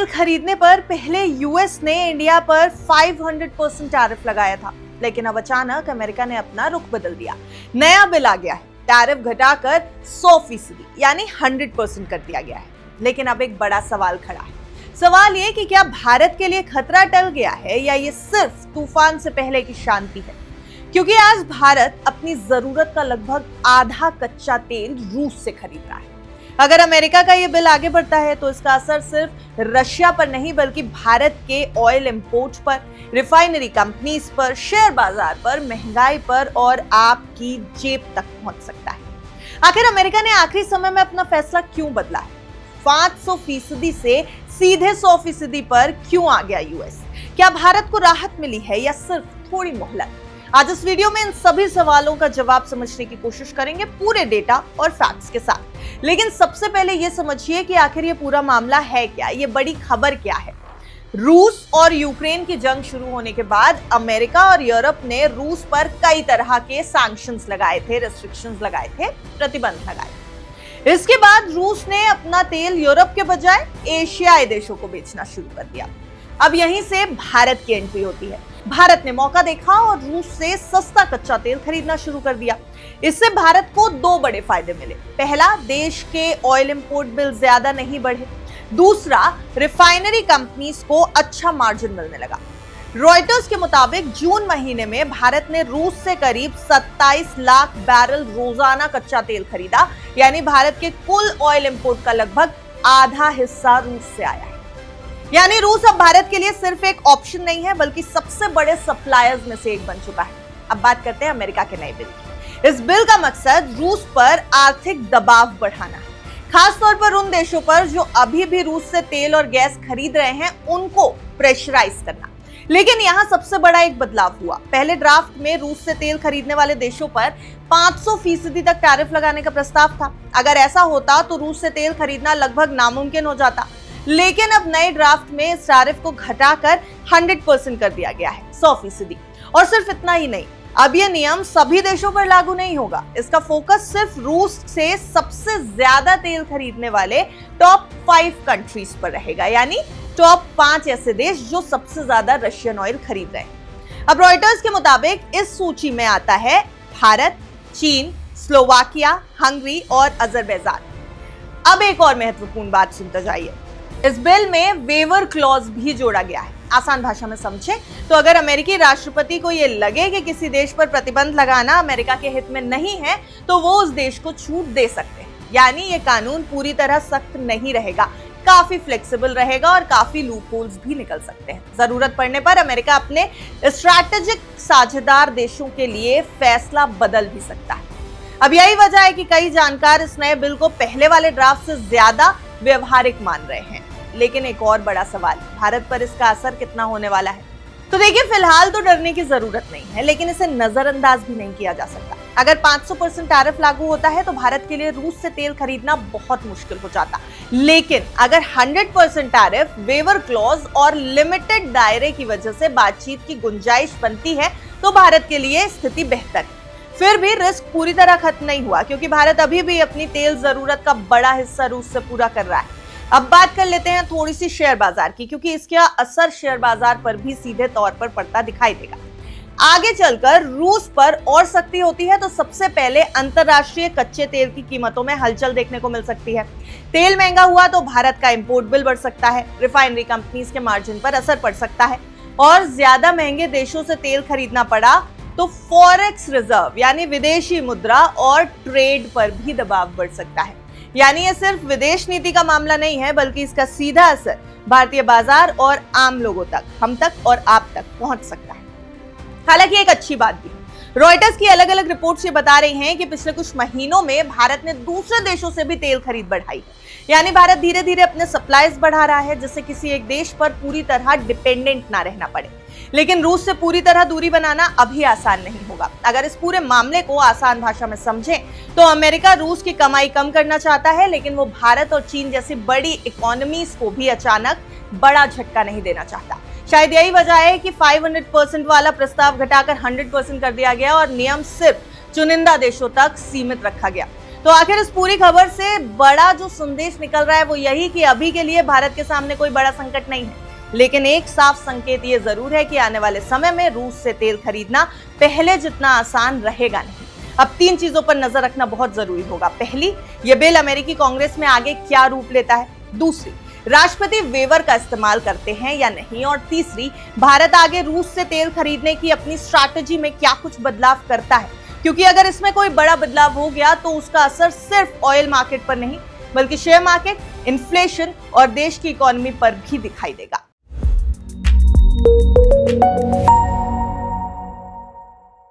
तेल खरीदने पर पहले यूएस ने इंडिया पर 500% टैरिफ लगाया था, लेकिन अब अचानक अमेरिका ने अपना रुख बदल दिया। नया बिल आ गया है, टैरिफ घटाकर 100% यानी 100% कर दिया गया है। लेकिन अब एक बड़ा सवाल खड़ा है। सवाल ये कि क्या भारत के लिए खतरा टल गया है या ये सिर्फ तूफान से पहले की शांति है? क्योंकि आज भारत अपनी जरूरत का लगभग आधा कच्चा तेल रूस से खरीद रहा है। अगर अमेरिका का ये बिल आगे बढ़ता है तो इसका असर सिर्फ रशिया पर नहीं बल्कि भारत के ऑयल इंपोर्ट पर, रिफाइनरी कंपनीज पर, शेयर बाजार पर, महंगाई पर और आपकी जेब तक पहुंच सकता है। आखिर अमेरिका ने आखिरी समय में अपना फैसला क्यों बदला है? 500% से सीधे 100% पर क्यों आ गया यूएस? क्या भारत को राहत मिली है या सिर्फ थोड़ी मोहलत? आज इस वीडियो में इन सभी सवालों का जवाब समझने की कोशिश करेंगे पूरे डेटा और फैक्ट्स के साथ। लेकिन सबसे पहले यह समझिए कि आखिर ये पूरा मामला है क्या, ये बड़ी खबर क्या है। रूस और यूक्रेन की जंग शुरू होने के बाद अमेरिका और यूरोप ने रूस पर कई तरह के सैंक्शंस लगाए थे, रेस्ट्रिक्शंस लगाए थे, प्रतिबंध लगाए। इसके बाद रूस ने अपना तेल यूरोप के बजाय एशियाई देशों को बेचना शुरू कर दिया। अब यहीं से भारत की एंट्री होती है। भारत ने मौका देखा और रूस से सस्ता कच्चा तेल खरीदना शुरू कर दिया। इससे भारत को दो बड़े फायदे मिले। पहला, देश के ऑयल इंपोर्ट बिल ज्यादा नहीं बढ़े। दूसरा, रिफाइनरी कंपनीज को अच्छा मार्जिन मिलने लगा। रॉयटर्स के मुताबिक जून महीने में भारत ने रूस से करीब 27 लाख बैरल रोजाना कच्चा तेल खरीदा, यानी भारत के कुल ऑयल इंपोर्ट का लगभग आधा हिस्सा रूस से आया है। यानी रूस अब भारत के लिए सिर्फ एक ऑप्शन नहीं है बल्कि सबसे बड़े सप्लायर्स में से एक बन चुका है। अब बात करते हैं अमेरिका के नए बिल की। इस बिल का मकसद रूस पर आर्थिक दबाव बढ़ाना है, खास तौर पर उन देशों पर जो अभी भी रूस से तेल और गैस खरीद रहे हैं, उनको प्रेशराइज करना। लेकिन यहाँ सबसे बड़ा एक बदलाव हुआ। पहले ड्राफ्ट में रूस से तेल खरीदने वाले देशों पर 500% तक टैरिफ लगाने का प्रस्ताव था। अगर ऐसा होता तो रूस से तेल खरीदना लगभग नामुमकिन हो जाता। लेकिन अब नए ड्राफ्ट में इस टैरिफ को घटाकर 100% कर दिया गया है, 100%। और सिर्फ इतना ही नहीं, अब यह नियम सभी देशों पर लागू नहीं होगा। इसका फोकस सिर्फ रूस से सबसे ज्यादा तेल खरीदने वाले टॉप 5 कंट्रीज पर रहेगा, यानी टॉप 5 ऐसे देश जो सबसे ज्यादा रशियन ऑयल खरीद रहे हैं। अब रॉयटर्स के मुताबिक इस सूची में आता है भारत, चीन, स्लोवाकिया, हंगरी और अजरबैजान। अब एक और महत्वपूर्ण बात सुनते जाइए। इस बिल में वेवर क्लॉज भी जोड़ा गया है। आसान भाषा में समझे तो अगर अमेरिकी राष्ट्रपति को यह लगे कि किसी देश पर प्रतिबंध लगाना अमेरिका के हित में नहीं है तो वो उस देश को छूट दे सकते हैं। यानी ये कानून पूरी तरह सख्त नहीं रहेगा, काफी फ्लेक्सिबल रहेगा और काफी लूपहोल्स भी निकल सकते हैं। जरूरत पड़ने पर अमेरिका अपने स्ट्रैटेजिक साझेदार देशों के लिए फैसला बदल भी सकता है। अब यही वजह है कि कई जानकार इस नए बिल को पहले वाले ड्राफ्ट से ज्यादा व्यवहारिक मान रहे हैं। लेकिन एक और बड़ा सवाल, भारत पर इसका असर कितना होने वाला है? तो देखिए, फिलहाल तो डरने की जरूरत नहीं है, लेकिन इसे नजरअंदाज भी नहीं किया जा सकता। अगर 500% टैरिफ लागू होता है तो भारत के लिए रूस से तेल खरीदना बहुत मुश्किल हो जाता। लेकिन अगर 100% टैरिफ, वेवर क्लॉज और लिमिटेड दायरे की वजह से बातचीत की गुंजाइश बनती है तो भारत के लिए स्थिति बेहतर है। फिर भी रिस्क पूरी तरह खत्म नहीं हुआ, क्योंकि भारत अभी भी अपनी तेल जरूरत का बड़ा हिस्सा रूस से पूरा कर रहा है। अब बात कर लेते हैं थोड़ी सी शेयर बाजार की, क्योंकि इसका असर शेयर बाजार पर भी सीधे तौर पर पड़ता दिखाई देगा। आगे चलकर रूस पर और सख्ती होती है तो सबसे पहले अंतरराष्ट्रीय कच्चे तेल की कीमतों में हलचल देखने को मिल सकती है। तेल महंगा हुआ तो भारत का इंपोर्ट बिल बढ़ सकता है, रिफाइनरी कंपनीज के मार्जिन पर असर पड़ सकता है और ज्यादा महंगे देशों से तेल खरीदना पड़ा तो फॉरेक्स रिजर्व यानी विदेशी मुद्रा और ट्रेड पर भी दबाव बढ़ सकता है। यानी ये सिर्फ विदेश नीति का मामला नहीं है बल्कि इसका सीधा असर भारतीय बाजार और आम लोगों तक, हम तक और आप तक पहुंच सकता है। हालांकि एक अच्छी बात भी, रॉयटर्स की अलग अलग रिपोर्ट्स ये बता रही हैं कि पिछले कुछ महीनों में भारत ने दूसरे देशों से भी तेल खरीद बढ़ाई। यानी भारत धीरे धीरे अपने सप्लाईज बढ़ा रहा है, जिससे किसी एक देश पर पूरी तरह डिपेंडेंट ना रहना पड़े। लेकिन रूस से पूरी तरह दूरी बनाना अभी आसान नहीं होगा। अगर इस पूरे मामले को आसान भाषा में समझें तो अमेरिका रूस की कमाई कम करना चाहता है, लेकिन वो भारत और चीन जैसी बड़ी इकोनॉमीज को भी अचानक बड़ा झटका नहीं देना चाहता। शायद यही वजह है कि 500% वाला प्रस्ताव घटाकर 100% कर दिया गया और नियम सिर्फ चुनिंदा देशों तक सीमित रखा गया। तो आखिर इस पूरी खबर से बड़ा जो संदेश निकल रहा है वो यही कि अभी के लिए भारत के सामने कोई बड़ा संकट नहीं है, लेकिन एक साफ संकेत ये जरूर है कि आने वाले समय में रूस से तेल खरीदना पहले जितना आसान रहेगा नहीं। अब 3 चीजों पर नजर रखना बहुत जरूरी होगा। पहली, ये बिल अमेरिकी कांग्रेस में आगे क्या रूप लेता है। दूसरी, राष्ट्रपति वेवर का इस्तेमाल करते हैं या नहीं। और तीसरी, भारत आगे रूस से तेल खरीदने की अपनी स्ट्रैटेजी में क्या कुछ बदलाव करता है, क्योंकि अगर इसमें कोई बड़ा बदलाव हो गया तो उसका असर सिर्फ ऑयल मार्केट पर नहीं बल्कि शेयर मार्केट, इन्फ्लेशन और देश की इकोनॉमी पर भी दिखाई देगा।